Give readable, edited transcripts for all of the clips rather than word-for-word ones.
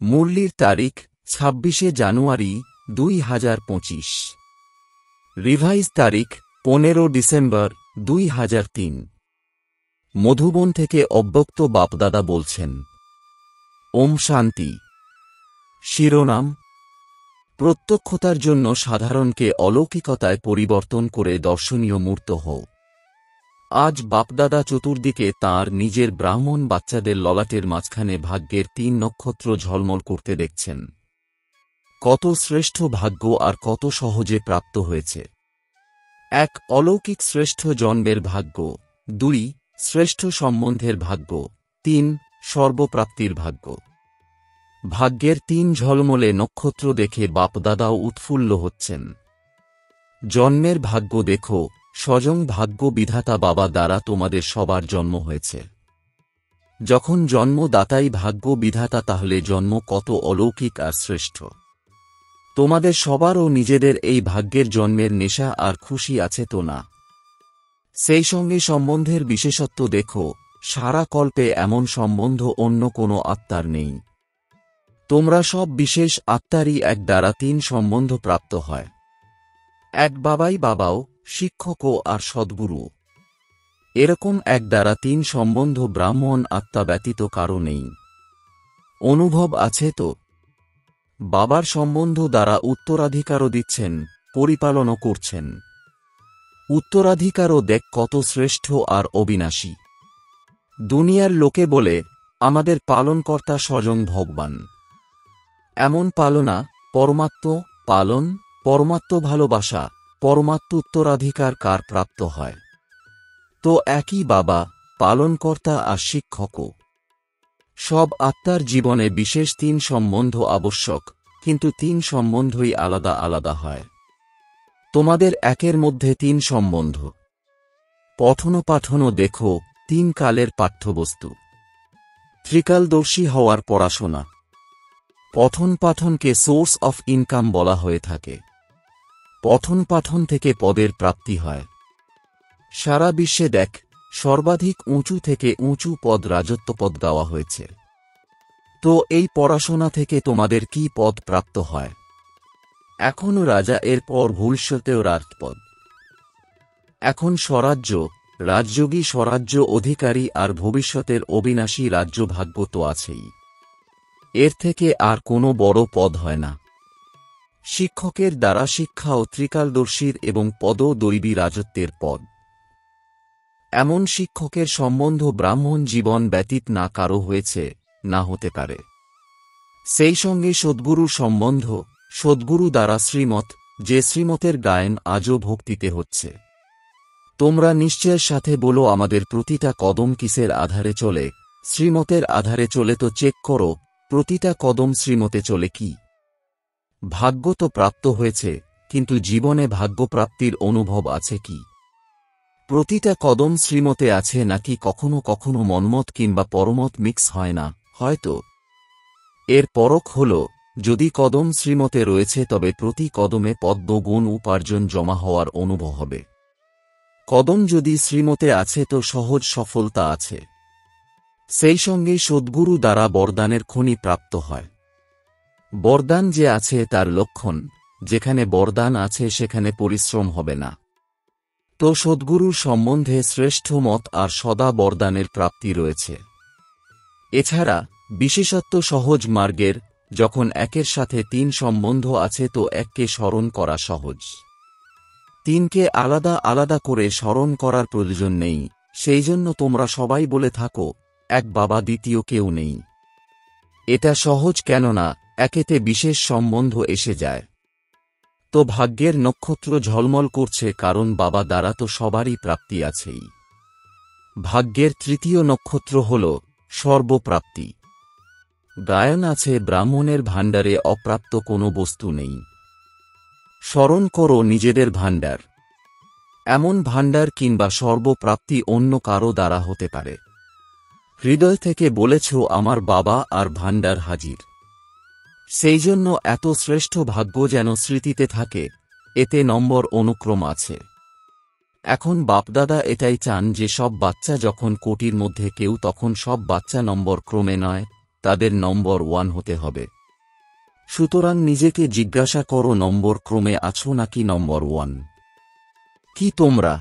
মুরলির তারিখ 26শে জানুয়ারি 2025। রিভাইজ তারিখ 15 ডিসেম্বর 2003। মধুবন থেকে অব্যক্ত বাপদাদা বলছেন। ওম শান্তি। শিরোনাম: প্রত্যক্ষতার জন্য সাধারণকে অলৌকিকতায় পরিবর্তন করে দর্শনীয় মূর্ত হও। আজ বাপদাদা চতুর্দিকে তাঁর নিজের ব্রাহ্মণ বাচ্চাদের ললাটের মাঝখানে ভাগ্যের 3 নক্ষত্র ঝলমল করতে দেখছেন। কত শ্রেষ্ঠ ভাগ্য আর কত সহজে প্রাপ্ত হয়েছে। 1. অলৌকিক শ্রেষ্ঠ জন্মের ভাগ্য। 2. শ্রেষ্ঠ সম্বন্ধের ভাগ্য। 3. সর্বপ্রাপ্তির ভাগ্য। ভাগ্যের 3 ঝলমলে নক্ষত্র দেখে বাপদাদাও উৎফুল্ল হচ্ছেন। জন্মের ভাগ্য দেখো, স্বয়ং ভাগ্য বিধাতা বাবা দ্বারা তোমাদের সবার জন্ম হয়েছে। যখন জন্মদাতাই ভাগ্য বিধাতা, তাহলে জন্ম কত অলৌকিক আর শ্রেষ্ঠ। তোমাদের সবারও নিজেদের এই ভাগ্যের জন্মের নেশা আর খুশি আছে তো না? সেই সঙ্গে সম্বন্ধের বিশেষত্ব দেখো, সারা কল্পে এমন সম্বন্ধ অন্য কোনো আত্মার নেই। তোমরা সব বিশেষ আত্মারই এক দ্বারা 3 সম্বন্ধ প্রাপ্ত হয়। এক বাবাই বাবাও, শিক্ষকও আর সদ্গুরু। এরকম এক দ্বারা 3 সম্বন্ধ ব্রাহ্মণ আত্মা ব্যতীত কারো নেই। অনুভব আছে তো? বাবার সম্বন্ধ দ্বারা উত্তরাধিকারও দিচ্ছেন, পরিপালনও করছেন। উত্তরাধিকারও দেখ কত শ্রেষ্ঠ আর অবিনাশী। দুনিয়ার লোকে বলে আমাদের পালনকর্তা স্বয়ং ভগবান। এমন পালনা, পরমাত্ম পালন, পরমাত্ম ভালোবাসা, পরমাত্ম উত্তরাধিকার কার প্রাপ্ত হয়? তো একই বাবা, পালনকর্তা আর শিক্ষকও। সব আত্মার জীবনে বিশেষ 3 সম্বন্ধ আবশ্যক, কিন্তু 3 সম্বন্ধই আলাদা আলাদা হয়। তোমাদের একের মধ্যে 3 সম্বন্ধ। পঠন পাঠনও দেখো 3 কালের পাঠ্যবস্তু। ত্রিকালদর্শী হওয়ার পড়াশোনা। পঠন পাঠনকে সোর্স অফ ইনকাম বলা হয়ে থাকে। পঠন পাঠন থেকে পদের প্রাপ্তি হয়। সারা বিশ্বে দেখ, সর্বাধিক উঁচু থেকে উঁচু পদ রাজত্বপদ দেওয়া হয়েছে। তো এই পড়াশোনা থেকে তোমাদের কি পদ প্রাপ্ত হয়? এখনও রাজা, এরপর ভবিষ্যতেও রাজপদ। এখন স্বরাজ্য, রাজযোগী স্বরাজ্য অধিকারী আর ভবিষ্যতের অবিনাশী রাজ্য ভাগ্য তো আছেই। এর থেকে আর কোনো বড় পদ হয় না। শিক্ষকের দ্বারা শিক্ষা ও ত্রিকালদর্শীর এবং পদও দৈবী রাজত্বের পদ। এমন শিক্ষকের সম্বন্ধ ব্রাহ্মণ জীবন ব্যতীত না কারো হয়েছে, না হতে পারে। সেই সঙ্গে সদ্গুরুর সম্বন্ধ, সদ্গুরু দ্বারা শ্রীমত, যে শ্রীমতের গায়ন আজও ভক্তিতে হচ্ছে। তোমরা নিশ্চয়ের সাথে বলো, আমাদের প্রতিটা কদম কিসের আধারে চলে? শ্রীমতের আধারে চলে। তো চেক করো, প্রতিটা কদম শ্রীমতে চলে কি? ভাগ্য তো প্রাপ্ত হয়েছে, কিন্তু জীবনে ভাগ্যপ্রাপ্তির অনুভব আছে কি? প্রতিটা কদম শ্রীমতে আছে নাকি কখনো কখনো মনমত কিংবা পরমত মিক্স হয় না? হয়তো। এর পরখ হল, যদি কদম শ্রীমতে রয়েছে তবে প্রতি কদমে পদ্মগুণ উপার্জন জমা হওয়ার অনুভব হবে। কদম যদি শ্রীমতে আছে তো সহজ সফলতা আছে। সেই সঙ্গে সদ্গুরু দ্বারা বরদানের খনি প্রাপ্ত হয়। বরদান যে আছে তার লক্ষণ, যেখানে বরদান আছে সেখানে পরিশ্রম হবে না। তো সদ্গুরুর সম্বন্ধে শ্রেষ্ঠ মত আর সদা বরদানের প্রাপ্তি রয়েছে। এছাড়া বিশেষত্ব সহজ মার্গের, যখন একের সাথে 3 সম্বন্ধ আছে তো এককে স্মরণ করা সহজ। 3কে আলাদা আলাদা করে স্মরণ করার প্রয়োজন নেই। সেই জন্য তোমরা সবাই বলে থাকো, এক বাবা, দ্বিতীয় কেউ নেই। এটা সহজ, কেননা একেতে বিশেষ সম্বন্ধ এসে যায়। তো ভাগ্যের নক্ষত্র ঝলমল করছে, কারণ বাবা দ্বারা তো সবারই প্রাপ্তি আছেই। ভাগ্যের 3য় নক্ষত্র হল সর্বপ্রাপ্তি। গায়ন আছে, ব্রাহ্মণের ভাণ্ডারে অপ্রাপ্ত কোনো বস্তু নেই। স্মরণ করো নিজেদের ভাণ্ডার। এমন ভাণ্ডার কিংবা সর্বপ্রাপ্তি অন্য কারো দ্বারা হতে পারে। হৃদয় থেকে বলেছ, আমার বাবা আর ভাণ্ডার হাজির। সেই জন্য এত শ্রেষ্ঠ ভাগ্য যেন স্মৃতিতে থাকে, এতে নম্বর অনুক্রম আছে। এখন বাপদাদা এটাই চান যে সব বাচ্চা যখন কোটির মধ্যে কেউ, তখন সব বাচ্চা নম্বর ক্রমে নয়, তাদের নম্বর 1 হতে হবে। সুতরাং নিজেকে জিজ্ঞাসা করো, নম্বর ক্রমে আছো নাকি নম্বর 1? কি তোমরা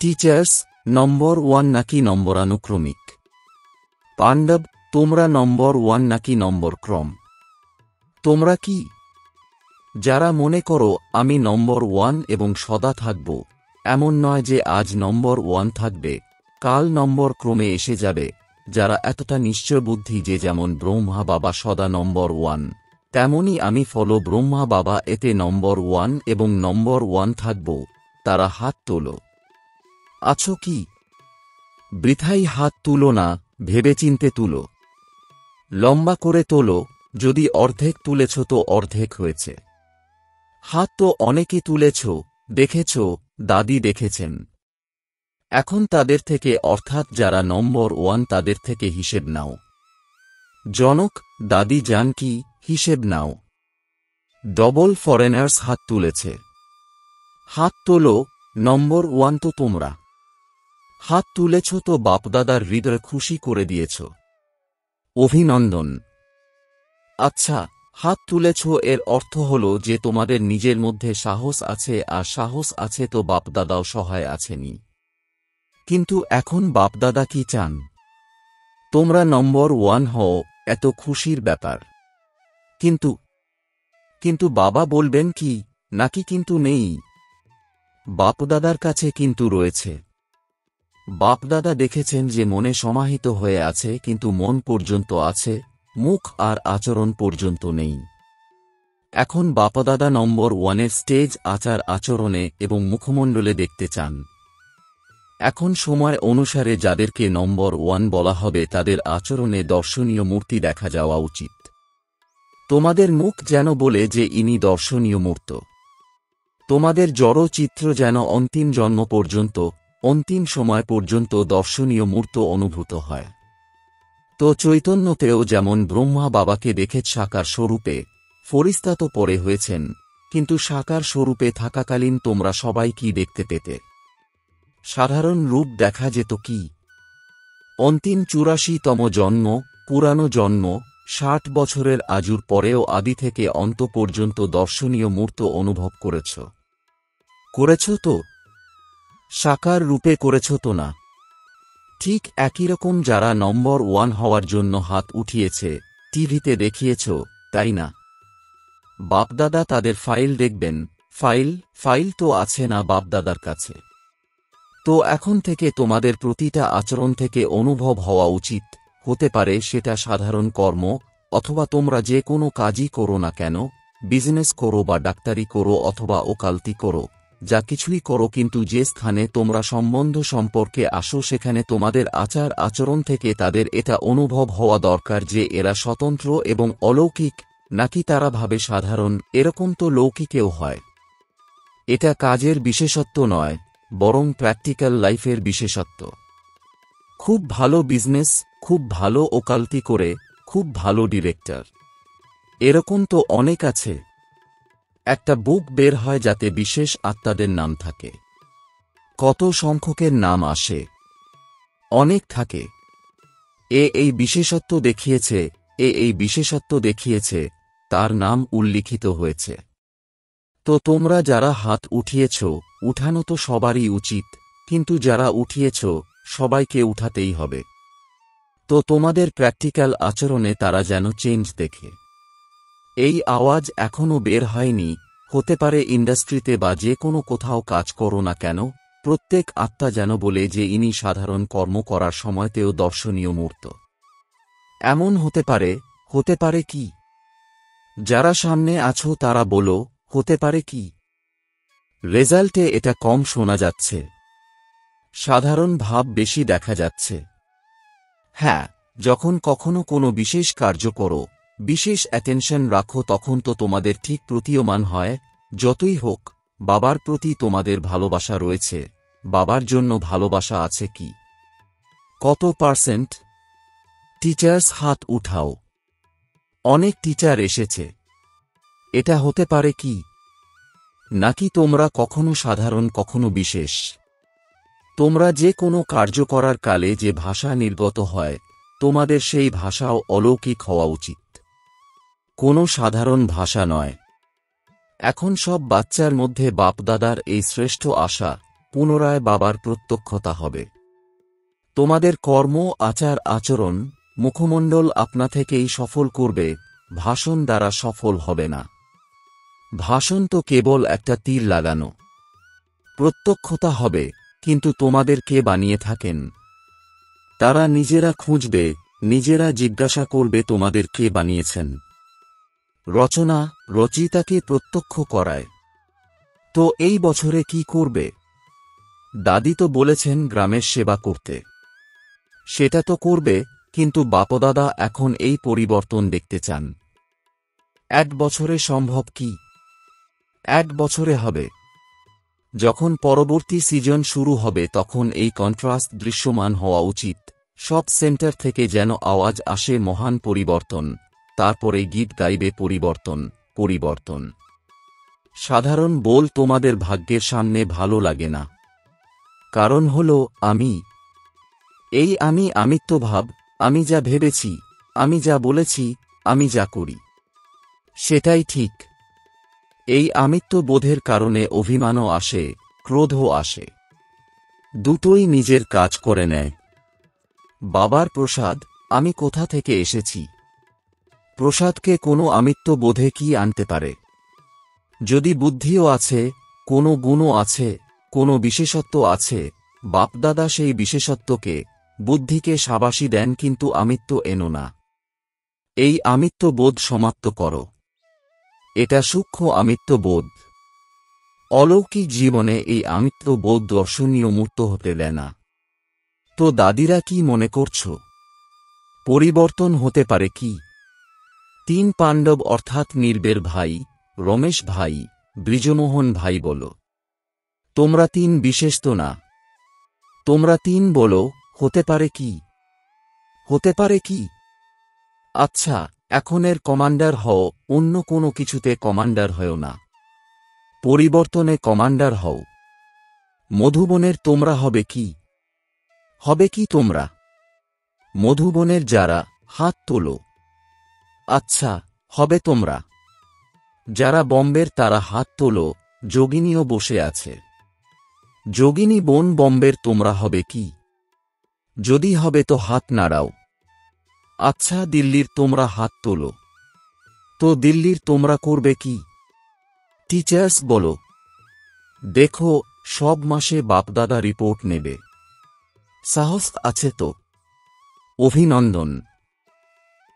টিচার্স নম্বর 1 নাকি নম্বরানুক্রমিক? পাণ্ডব, তোমরা নম্বর 1 নাকি নম্বর ক্রম? তোমরা কি যারা মনে করো আমি নম্বর 1 এবং সদা থাকব, এমন নয় যে আজ নম্বর 1 থাকবে, কাল নম্বর ক্রমে এসে যাবে, যারা এতটা নিশ্চয় বুদ্ধি যে যেমন ব্রহ্মা বাবা সদা নম্বর 1, তেমনি আমি ফলো ব্রহ্মা বাবা এতে নম্বর 1 এবং নম্বর 1 থাকব, তারা হাত তোলো। আছো কি? বৃথাই হাত তুলো না, ভেবেচিন্তে তুলো। লম্বা করে তোলো, যদি অর্ধেক তুলেছ তো অর্ধেক হয়েছে। হাত তো অনেকে তুলেছ, দেখেছ, দাদি দেখেছেন। এখন তাদের থেকে অর্থাৎ যারা নম্বর 1 তাদের থেকে হিসেব নাও। জনক, দাদি জানকী, হিসেব নাও। ডবল ফরেনার্স হাত তুলেছে। হাত তোলো, নম্বর 1 তো তোমরা। হাত তুলেছ তো বাপদাদার হৃদয় খুশি করে দিয়েছ। অভিনন্দন। আচ্ছা, হাত তুলেছ এর অর্থ হল যে তোমাদের নিজের মধ্যে সাহস আছে, আর সাহস আছে তো বাপদাদাও সহায় আছেনি। কিন্তু এখন বাপদাদা কি চান? তোমরা নম্বর 1 হও, এত খুশির ব্যাপার। কিন্তু বাবা বলবেন কি, নাকি কিন্তু নেই? বাপদাদার কাছে কিন্তু রয়েছে। বাপদাদা দেখেছেন যে মনে সমাহিত হয়ে আছে, কিন্তু মন পর্যন্ত আছে, মুখ আর আচরণ পর্যন্ত নেই। এখন বাপদাদা নম্বর 1-এর স্টেজ আচার আচরণে এবং মুখমণ্ডলে দেখতে চান। এখন সময় অনুসারে যাদেরকে নম্বর 1 বলা হবে তাদের আচরণে দর্শনীয় মূর্তি দেখা যাওয়া উচিত। তোমাদের মুখ যেন বলে যে ইনি দর্শনীয় মূর্ত। তোমাদের জড় চিত্র যেন অন্তিম জন্ম পর্যন্ত, অন্তিম সময় পর্যন্ত দর্শনীয় মূর্ত অনুভূত হয়। তো চৈতন্যতেও যেমন ব্রহ্মা বাবাকে দেখে সাকার স্বরূপে, ফরিস্তা তো পরে হয়েছেন, কিন্তু সাকার স্বরূপে থাকাকালীন তোমরা সবাই কি দেখতে পেতে? সাধারণ রূপ দেখা যেত কি? অন্তিম 84তম জন্ম, পুরানো জন্ম, 60 বছরের আজুর পরেও আদি থেকে অন্ত পর্যন্ত দর্শনীয় মূর্ত অনুভব করেছ তো? সাকার রূপে করেছ তো না? ঠিক একই রকম যারা নম্বর 1 হওয়ার জন্য হাত উঠিয়েছে, টিভিতে দেখিয়েছ, তাই না? বাপদাদা তাদের ফাইল দেখবেন। ফাইল তো আছে না বাপদাদার কাছে? তো এখন থেকে তোমাদের প্রতিটা আচরণ থেকে অনুভব হওয়া উচিত, হতে পারে সেটা সাধারণ কর্ম, অথবা তোমরা যে কোনো কাজই করো না কেন, বিজনেস করো বা ডাক্তারি করো অথবা ওকালতি করো, যা কিছুই করো, কিন্তু যে স্থানে তোমরা সম্বন্ধ সম্পর্কে আসো সেখানে তোমাদের আচার আচরণ থেকে তাদের এটা অনুভব হওয়া দরকার যে এরা স্বতন্ত্র এবং অলৌকিক, নাকি তারা ভাবে সাধারণ। এরকম তো লৌকিকেও হয়। এটা কাজের বিশেষত্ব নয়, বরং প্র্যাকটিক্যাল লাইফের বিশেষত্ব। খুব ভালো বিজনেস, খুব ভালো ওকালতি করে, খুব ভালো ডিরেক্টর, এরকম তো অনেক আছে। একটা বুক বের হয় যাতে বিশেষ আত্মাদের নাম থাকে। কত সংখ্যকের নাম আসে? অনেক থাকে। এই বিশেষত্ব দেখিয়েছে, এই বিশেষত্ব দেখিয়েছে, তার নাম উল্লিখিত হয়েছে। তো তোমরা যারা হাত উঠিয়েছ, উঠানো তো সবারই উচিত, কিন্তু যারা উঠিয়েছ সবাইকে উঠাতেই হবে। তো তোমাদের প্র্যাকটিক্যাল আচরণে তারা যেন চেঞ্জ দেখে। এই আওয়াজ এখনও বের হয়নি, হতে পারে ইন্ডাস্ট্রিতে বা যে কোনো কোথাও কাজ করো না কেন, প্রত্যেক আত্মা যেন বলে যে ইনি সাধারণ কর্ম করার সময়তেও দর্শনীয় মূর্ত। এমন হতে পারে কি? যারা সামনে আছো তারা বলো, হতে পারে কি? রেজাল্টে এটা কম শোনা যাচ্ছে, সাধারণ ভাব বেশি দেখা যাচ্ছে। হ্যাঁ, যখন কখনো কোনো বিশেষ কার্য করো, বিশেষ অ্যাটেনশন রাখো, তখন তো তোমাদের ঠিক প্রতীয়মান হয়। যতই হোক, বাবার প্রতি তোমাদের ভালোবাসা রয়েছে। বাবার জন্য ভালোবাসা আছে কি? কত %? টিচার্স হাত উঠাও। অনেক টিচার এসেছে। এটা হতে পারে কি? নাকি তোমরা কখনো সাধারণ কখনো বিশেষ? তোমরা যে কোনো কার্য করার কালে যে ভাষা নির্গত হয়, তোমাদের সেই ভাষাও অলৌকিক হওয়া উচিত, কোনো সাধারণ ভাষা নয়। এখন সব বাচ্চার মধ্যে বাপদাদার এই শ্রেষ্ঠ আশা, পুনরায় বাবার প্রত্যক্ষতা হবে। তোমাদের কর্ম, আচার আচরণ, মুখমণ্ডল আপনা থেকেই সফল করবে, ভাষণ দ্বারা সফল হবে না। ভাষণ তো কেবল একটা তীর লাগানো। প্রত্যক্ষতা হবে, কিন্তু তোমাদের কে বানিয়ে থাকেন? তারা নিজেরা খুঁজবে, নিজেরা জিজ্ঞাসা করবে তোমাদের কে বানিয়েছেন। রচনা রচয়িতাকে প্রত্যক্ষ করায়। তো এই বছরে কি করবে? দাদি তো বলেছেন গ্রামের সেবা করতে। সেটা তো করবে, কিন্তু বাপদাদা এখন এই পরিবর্তন দেখতে চান। 1 বছরে সম্ভব কি? 1 বছরে হবে। যখন পরবর্তী সিজন শুরু হবে তখন এই কন্ট্রাস্ট দৃশ্যমান হওয়া উচিত। সব সেন্টার থেকে যেন আওয়াজ আসে মহান পরিবর্তন, তারপরে গীত গাইবে পরিবর্তন, পরিবর্তন। সাধারণ বল তোমাদের ভাগ্যের সামনে ভালো লাগে না। কারণ হল আমি। এই আমিত্বভাব, আমি যা ভেবেছি, আমি যা বলেছি, আমি যা করি, সেটাই ঠিক। এই আমিত্ববোধের কারণে অভিমানও আসে, ক্রোধও আসে। দুটোই নিজের কাজ করে নেয়। বাবার প্রসাদ, আমি কোথা থেকে এসেছি? প্রসাদকে কোনো আমিত্ববোধে কি আনতে পারে? যদি বুদ্ধিও আছে, কোনো গুণও আছে, কোনো বিশেষত্ব আছে, বাপদাদা সেই বিশেষত্বকে, বুদ্ধিকে শাবাশি দেন, কিন্তু আমিত্ব এনো না। এই আমিত্ববোধ সমাপ্ত করো। এটা সূক্ষ্ম আমিত্ববোধ। অলৌকিক জীবনে এই আমিত্ববোধ দর্শনীয় মূর্ত হতে দেয় না। তো দাদিরা কি মনে করছ? পরিবর্তন হতে পারে কি? 3 পাণ্ডব অর্থাৎ নির্বের ভাই, রমেশ ভাই, বৃজমোহন ভাই বলো, তোমরা 3 বিশেষ তো না? তোমরা 3 বলো, হতে পারে কি? হতে পারে কি? আচ্ছা, এখনের কমান্ডার হও, অন্য কোনো কিছুতে কমান্ডার হও না। পরিবর্তনে কমান্ডার হও। মধুবনের তোমরা হবে কি? হবে কি তোমরা? মধুবনের যারা, হাত তোলো। আচ্ছা, হবে তোমরা। যারা বম্বের তারা হাত তোলো। যোগিনীও বসে আছে। যোগিনী বোন বম্বের তোমরা হবে কি? যদি হবে তো হাত নাড়াও। আচ্ছা, দিল্লির তোমরা হাত তোলো। তো দিল্লির তোমরা করবে কি? টিচার্স বলো। দেখো, সব মাসে বাপদাদা রিপোর্ট নেবে। সাহস আছে তো? অভিনন্দন।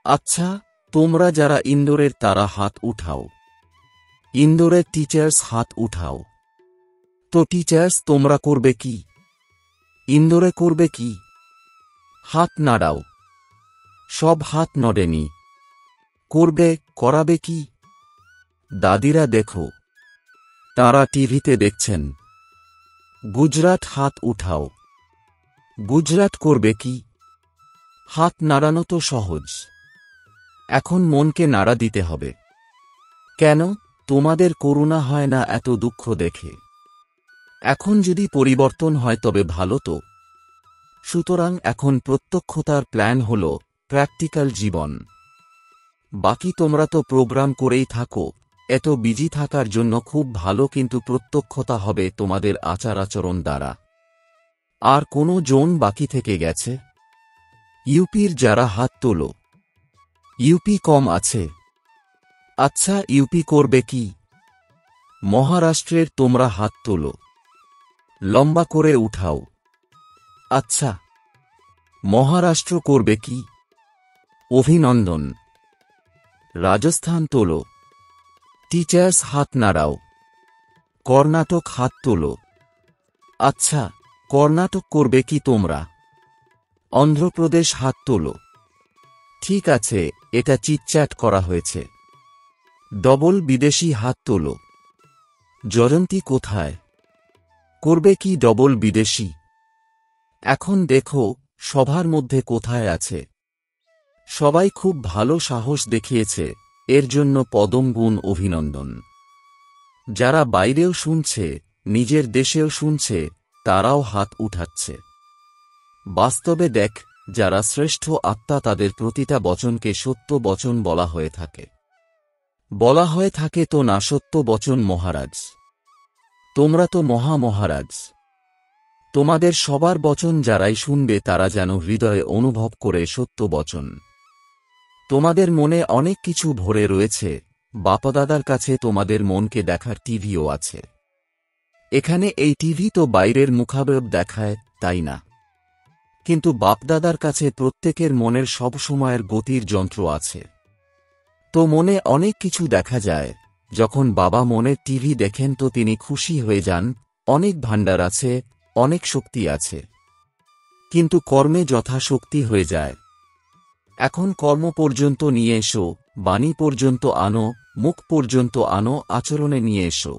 আচ্ছা, তোমরা যারা ইন্দোরের তারা হাত উঠাও। ইন্দোরের টিচার্স হাত উঠাও। তো টিচার্স তোমরা করবে কি? ইন্দোরে করবে কি? হাত নাড়াও। সব হাত নড়েনি। করবে, করাবে কি? দাদিরা দেখো, তারা টিভিতে দেখছেন। গুজরাট হাত উঠাও। গুজরাট করবে কি? হাত নাড়ানো তো সহজ। এখন মনকে নাড়া দিতে হবে। কেন? তোমাদের করুণা হয় না এত দুঃখ দেখে? এখন যদি পরিবর্তন হয় তবে ভালো তো। সুতরাং এখন প্রত্যক্ষতার প্ল্যান হল প্র্যাকটিক্যাল জীবন। বাকি তোমরা তো প্রোগ্রাম করেই থাকো। এত বিজি থাকার জন্য খুব ভালো, কিন্তু প্রত্যক্ষতা হবে তোমাদের আচার আচরণ দ্বারা। আর কোনো জোন বাকি থেকে গেছে? ইউপির যারা হাত তোলো। ইউপি কম আছে। আচ্ছা, ইউপি করবে কি? মহারাষ্ট্রের তোমরা হাত তোলো। লম্বা করে উঠাও। আচ্ছা, মহারাষ্ট্র করবে কি? অভিনন্দন। রাজস্থান তোলো। টিচার্স হাত নাড়াও। কর্ণাটক হাত তোলো। আচ্ছা, কর্ণাটক করবে কি তোমরা? অন্ধ্রপ্রদেশ হাত তোলো। ঠিক আছে, এটা চিটচ্যাট করা হয়েছে। ডবল বিদেশি হাত তোলো। জয়ন্তী কোথায়? করবে কি ডবল বিদেশি? এখন দেখো, সবার মধ্যে কোথায় আছে। সবাই খুব ভালো সাহস দেখিয়েছে, এর জন্য পদম গুণ অভিনন্দন। যারা বাইরেও শুনছে, নিজের দেশেও শুনছে, তারাও হাত উঠাচ্ছে। বাস্তবে দেখ, যারা শ্রেষ্ঠ আত্মা তাদের প্রতিটা বচনকে সত্য বচন বলা হয়ে থাকে। বলা হয়ে থাকে তো না সত্য বচন মহারাজ। তোমরা তো মহারাজ। তোমাদের সবার বচন যারাই শুনবে তারা যেন হৃদয়ে অনুভব করে সত্য বচন। তোমাদের মনে অনেক কিছু ভরে রয়েছে। বাপদাদার কাছে তোমাদের মনকে দেখার টিভিও আছে। এখানে এই টিভি তো বাইরের মুখাবয়ব দেখায়, তাই না? কিন্তু বাপদাদার কাছে প্রত্যেকের মনের সব সময়ের গতির যন্ত্র আছে। তো মনে অনেক কিছু দেখা যায়। যখন বাবা মনের টিভি দেখেন তো তিনি খুশি হয়ে যান, অনেক ভাণ্ডার আছে, অনেক শক্তি আছে। কিন্তু কর্মে যথাশক্তি হয়ে যায়। এখন কর্ম পর্যন্ত নিয়ে এসো, বাণী পর্যন্ত আনো, মুখ পর্যন্ত আনো, আচরণে নিয়ে এসো।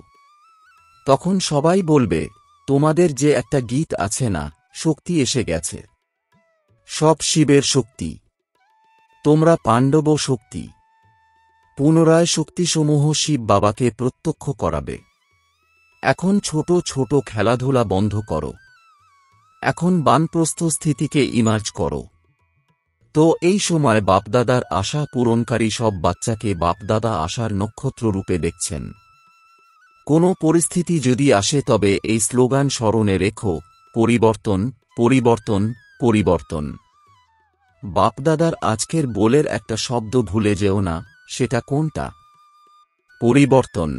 তখন সবাই বলবে, তোমাদের যে একটা গীত আছে না, শক্তি এসে গেছে। সব শিবের শক্তি। তোমরা পাণ্ডব শক্তি। পুনরায় শক্তিসমূহ শিব বাবাকে প্রত্যক্ষ করাবে। এখন ছোট ছোট খেলাধুলা বন্ধ করো। এখন বানপ্রস্থ স্থিতিকে ইমার্জ করো। তো এই সময় বাপদাদার আশা পূরণকারী সব বাচ্চাকে বাপদাদা আশার নক্ষত্র রূপে দেখছেন। কোনো পরিস্থিতি যদি আসে তবে এই স্লোগান স্মরণে রেখো, পরিবর্তন, পরিবর্তন, পরিবর্তন। বাপদাদার আজকের বলের একটা শব্দ ভুলে যেও না, সেটা কোনটা? পরিবর্তন।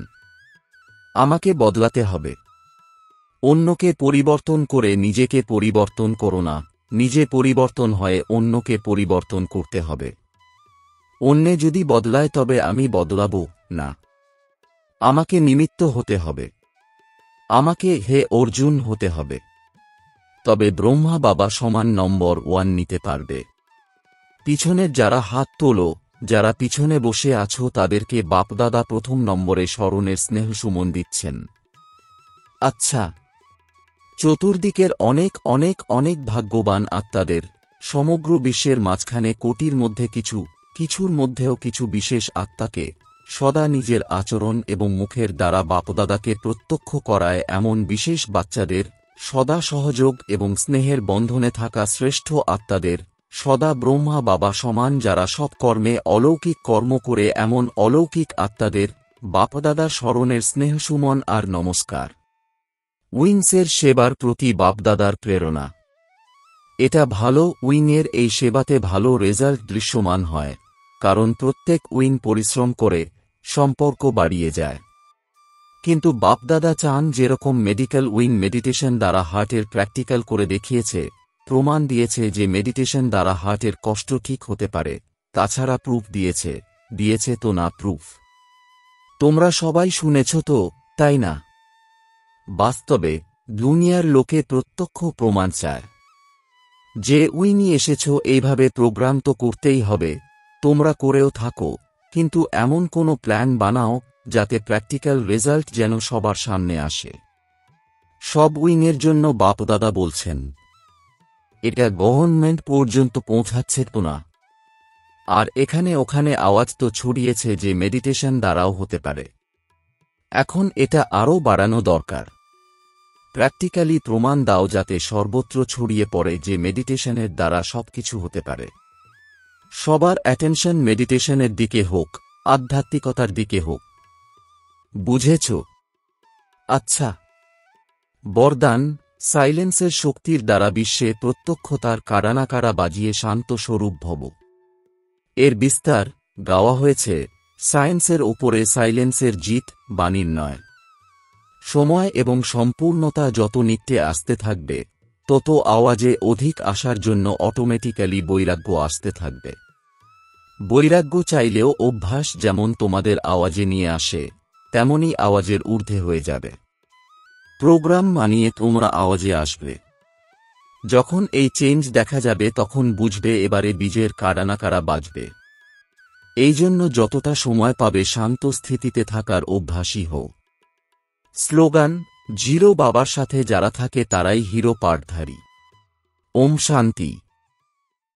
আমাকে বদলাতে হবে। অন্যকে পরিবর্তন করে নিজেকে পরিবর্তন করো না। নিজে পরিবর্তন হয়ে অন্যকে পরিবর্তন করতে হবে। অন্যে যদি বদলায় তবে আমি বদলাবো না। আমাকে নিমিত্ত হতে হবে। আমাকে হে অর্জুন হতে হবে। তবে ব্রহ্মা বাবা সমান নম্বর 1 নিতে পারবে। পিছনের যারা হাত তোলো, যারা পিছনে বসে আছো তাদেরকে বাপদাদা প্রথম নম্বরে স্মরণের স্নেহ সুমন দিচ্ছেন। আচ্ছা, চতুর্দিকের অনেক অনেক অনেক ভাগ্যবান আত্মাদের, সমগ্র বিশ্বের মাঝখানে কোটির মধ্যে কিছুর মধ্যেও কিছু বিশেষ আত্মাকে সদা নিজের আচরণ এবং মুখের দ্বারা বাপদাদাকে প্রত্যক্ষ করায় এমন বিশেষ বাচ্চাদের, সদা সহযোগ এবং স্নেহের বন্ধনে থাকা শ্রেষ্ঠ আত্মাদের, সদা ব্রহ্মা বাবা সমান যারা সব কর্মে অলৌকিক কর্ম করে এমন অলৌকিক আত্মাদের বাপদাদার স্মরণের স্নেহসুমন আর নমস্কার। উইংসের সেবার প্রতি বাপদাদার প্রেরণা। এটা ভালো উইংয়ের এই সেবাতে ভালো রেজাল্ট দৃশ্যমান হয়, কারণ প্রত্যেক উইং পরিশ্রম করে সম্পর্ক বাড়িয়ে যায়। কিন্তু বাপদাদা চান যেরকম মেডিকেল উইং মেডিটেশন দ্বারা হার্টের প্র্যাকটিক্যাল করে দেখিয়েছে, প্রমাণ দিয়েছে যে মেডিটেশন দ্বারা হার্টের কষ্ট ঠিক হতে পারে, তাছাড়া প্রুফ দিয়েছে তো না প্রুফ। তোমরা সবাই শুনেছ তো, তাই না? বাস্তবে দুনিয়ার লোকে প্রত্যক্ষ প্রমাণ চায়। যে উইনি এসেছ এইভাবে প্রোগ্রাম তো করতেই হবে, তোমরা করেও থাকো, কিন্তু এমন কোনো প্ল্যান বানাও যাতে প্র্যাকটিক্যাল রেজাল্ট যেন সবার সামনে আসে। সব উইংয়ের জন্য বাপদাদা বলছেন। এটা গভর্নমেন্ট পর্যন্ত পৌঁছাচ্ছে তো না। আর এখানে ওখানে আওয়াজ তো ছড়িয়েছে যে মেডিটেশন দ্বারাও হতে পারে। এখন এটা আরও বাড়ানো দরকার। প্র্যাকটিক্যালি প্রমাণ দাও যাতে সর্বত্র ছড়িয়ে পড়ে যে মেডিটেশনের দ্বারা সবকিছু হতে পারে। সবার অ্যাটেনশন মেডিটেশনের দিকে হোক, আধ্যাত্মিকতার দিকে হোক। বুঝেছ? আচ্ছা। বরদান, সাইলেন্সের শক্তির দ্বারা বিশ্বে প্রত্যক্ষতার কারানাকারা বাজিয়ে শান্ত স্বরূপ ভব। এর বিস্তার গাওয়া হয়েছে সায়েন্সের ওপরে সাইলেন্সের জিত, বাণীর নয়। সময় এবং সম্পূর্ণতা যত নিত্যে আসতে থাকবে, তত আওয়াজে অধিক আসার জন্য অটোমেটিক্যালি বৈরাগ্য আসতে থাকবে। বৈরাগ্য চাইলেও অভ্যাস যেমন তোমাদের আওয়াজে নিয়ে আসে, তেমনি আওয়াজের ঊর্ধ্বে হয়ে যাবে। প্রোগ্রাম মানিয়ে তোমরা আওয়াজে আসবে। যখন এই চেঞ্জ দেখা যাবে তখন বুঝবে এবারে বীজের কারানাকারা বাজবে। এই জন্য যতটা সময় পাবে শান্ত স্থিতিতে থাকার অভ্যাসী হও। স্লোগান: জিরো বাবার সাথে যারা থাকে তারাই হিরো পাঠধারী। ওম শান্তি।